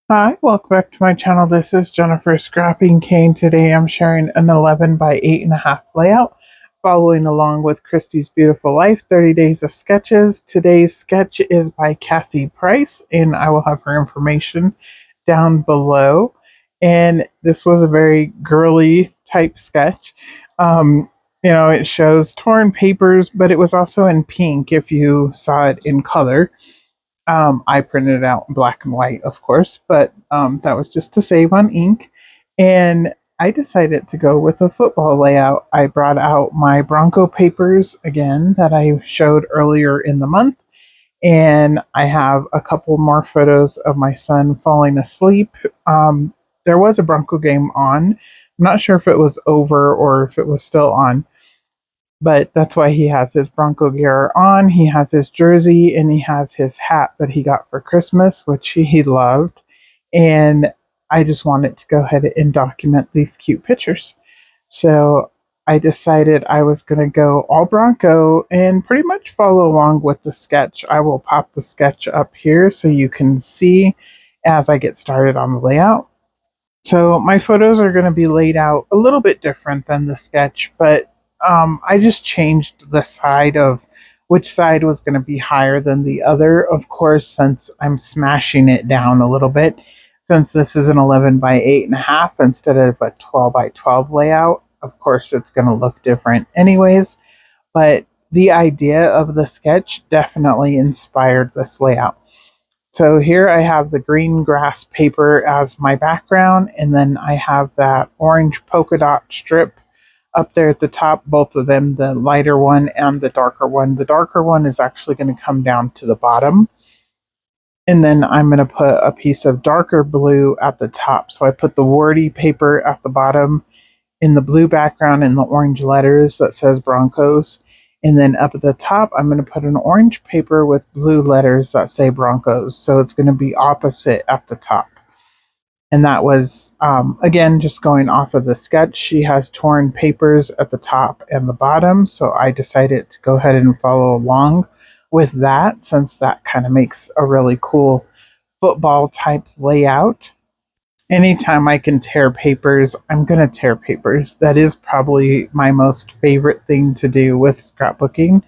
Hi, welcome back to my channel. This is Jennifer Scrapping Cane. Today I'm sharing an 11 by 8.5 layout, following along with Christie's Beautiful Life 30 Days of Sketches. Today's sketch is by Kathy Price, and I will have her information down below. And this was a very girly type sketch. Um, it shows torn papers, but it was also in pink if you saw it in color. I printed it out in black and white, of course, but that was just to save on ink. And I decided to go with a football layout. I brought out my Bronco papers again that I showed earlier in the month. And I have a couple more photos of my son falling asleep. There was a Bronco game on. I'm not sure if it was over or if it was still on, but that's why he has his Bronco gear on. He has his jersey and he has his hat that he got for Christmas, which he loved. And I just wanted to go ahead and document these cute pictures. So I decided I was going to go all Bronco and pretty much follow along with the sketch. I will pop the sketch up here so you can see as I get started on the layout. So my photos are going to be laid out a little bit different than the sketch, but I just changed the side of which side was going to be higher than the other. Of course, since I'm smashing it down a little bit, since this is an 11 by 8.5 instead of a 12 by 12 layout, of course, it's going to look different anyways. But the idea of the sketch definitely inspired this layout. So here I have the green grass paper as my background, and then I have that orange polka dot strip up there at the top, both of them, the lighter one and the darker one. The darker one is actually going to come down to the bottom. And then I'm going to put a piece of darker blue at the top. So I put the wordy paper at the bottom in the blue background and the orange letters that says Broncos. And then up at the top, I'm going to put an orange paper with blue letters that say Broncos. So it's going to be opposite at the top. And that was, again, just going off of the sketch. She has torn papers at the top and the bottom. So I decided to go ahead and follow along with that since that kind of makes a really cool football type layout. Anytime I can tear papers, I'm going to tear papers. That is probably my most favorite thing to do with scrapbooking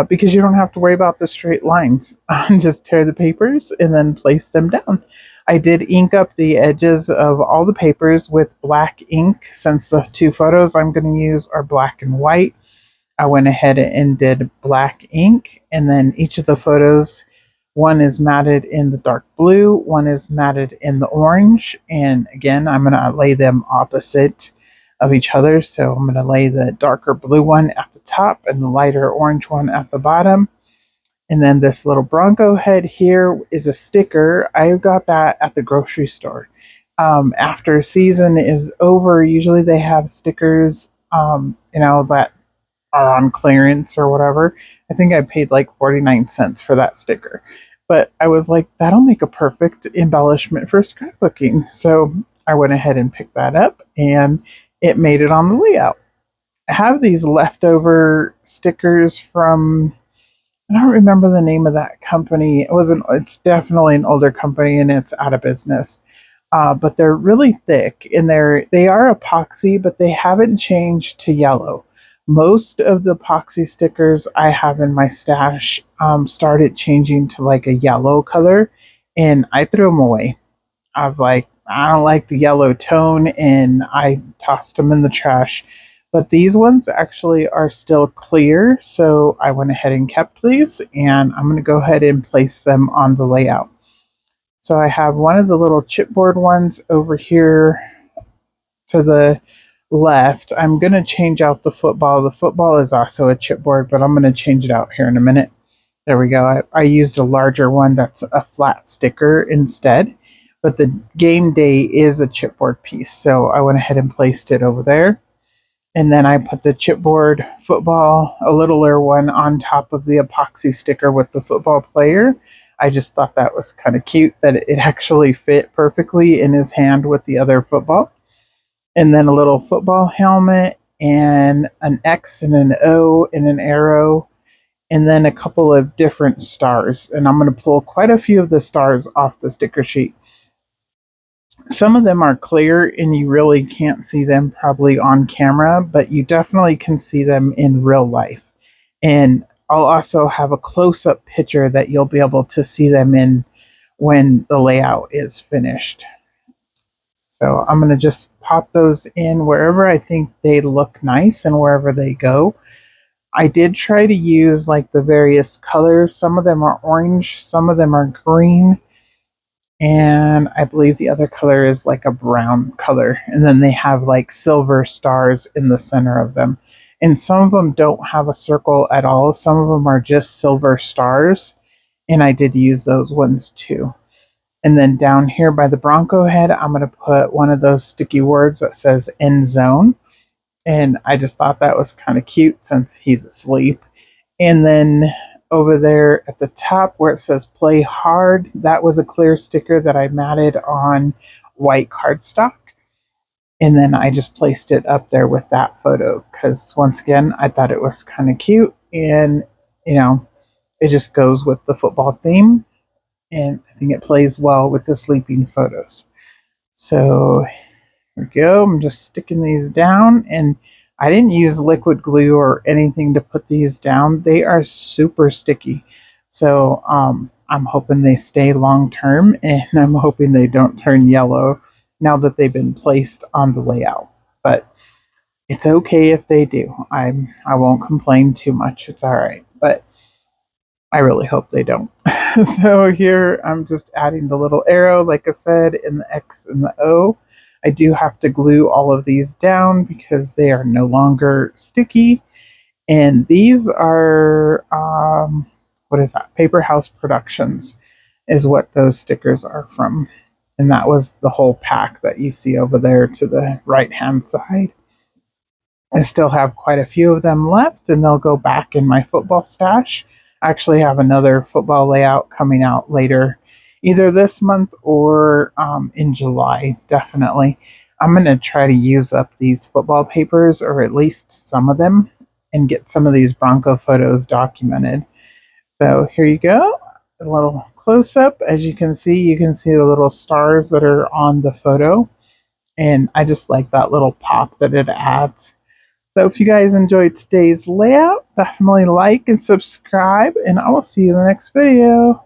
because you don't have to worry about the straight lines. Just tear the papers and then place them down. I did ink up the edges of all the papers with black ink since the two photos I'm going to use are black and white. I went ahead and did black ink, and then each of the photos, one is matted in the dark blue, one is matted in the orange, and again, I'm going to lay them opposite of each other. So I'm going to lay the darker blue one at the top and the lighter orange one at the bottom. And then this little Bronco head here is a sticker. I got that at the grocery store. After a season is over, usually they have stickers, that are on clearance or whatever. I think I paid like 49 cents for that sticker. But I was like, that'll make a perfect embellishment for scrapbooking. So I went ahead and picked that up and it made it on the layout. I have these leftover stickers from, I don't remember the name of that company. It's definitely an older company and it's out of business. But they're really thick and they are epoxy, but they haven't changed to yellow. Most of the epoxy stickers I have in my stash started changing to like a yellow color, and I threw them away. I was like, I don't like the yellow tone, and I tossed them in the trash. But these ones actually are still clear, so I went ahead and kept these, and I'm going to go ahead and place them on the layout. So I have one of the little chipboard ones over here to the left. I'm going to change out the football. The football is also a chipboard, but I'm going to change it out here in a minute. There we go. I used a larger one that's a flat sticker instead, but the game day is a chipboard piece. So I went ahead and placed it over there. And then I put the chipboard football, a littler one, on top of the epoxy sticker with the football player. I just thought that was kind of cute that it actually fit perfectly in his hand with the other football. And then a little football helmet and an X and an O and an arrow, and then a couple of different stars. And I'm going to pull quite a few of the stars off the sticker sheet. Some of them are clear and you really can't see them probably on camera, but you definitely can see them in real life. And I'll also have a close up picture that you'll be able to see them in when the layout is finished. So I'm going to just pop those in wherever I think they look nice and wherever they go. I did try to use like the various colors. Some of them are orange, some of them are green, and I believe the other color is like a brown color. And then they have like silver stars in the center of them. And some of them don't have a circle at all. Some of them are just silver stars. And I did use those ones too. And then down here by the Bronco head, I'm going to put one of those sticky words that says end zone. And I just thought that was kind of cute since he's asleep. And then over there at the top where it says play hard, that was a clear sticker that I matted on white cardstock. And then I just placed it up there with that photo because once again, I thought it was kind of cute. And, you know, it just goes with the football theme. And I think it plays well with the sleeping photos. So here we go. I'm just sticking these down, and I didn't use liquid glue or anything to put these down. They are super sticky. So I'm hoping they stay long term, and I'm hoping they don't turn yellow now that they've been placed on the layout. But it's okay if they do. I won't complain too much. It's all right. But I really hope they don't. So here I'm just adding the little arrow, like I said, in the X and the O. I do have to glue all of these down because they are no longer sticky. And these are, what is that? Paper House Productions is what those stickers are from. And that was the whole pack that you see over there to the right hand side. I still have quite a few of them left, and they'll go back in my football stash. I actually have another football layout coming out later, either this month or in July, definitely. I'm going to try to use up these football papers, or at least some of them, and get some of these Bronco photos documented. So here you go, a little close up. As you can see the little stars that are on the photo, and I just like that little pop that it adds. So if you guys enjoyed today's layout, definitely like and subscribe, and I will see you in the next video.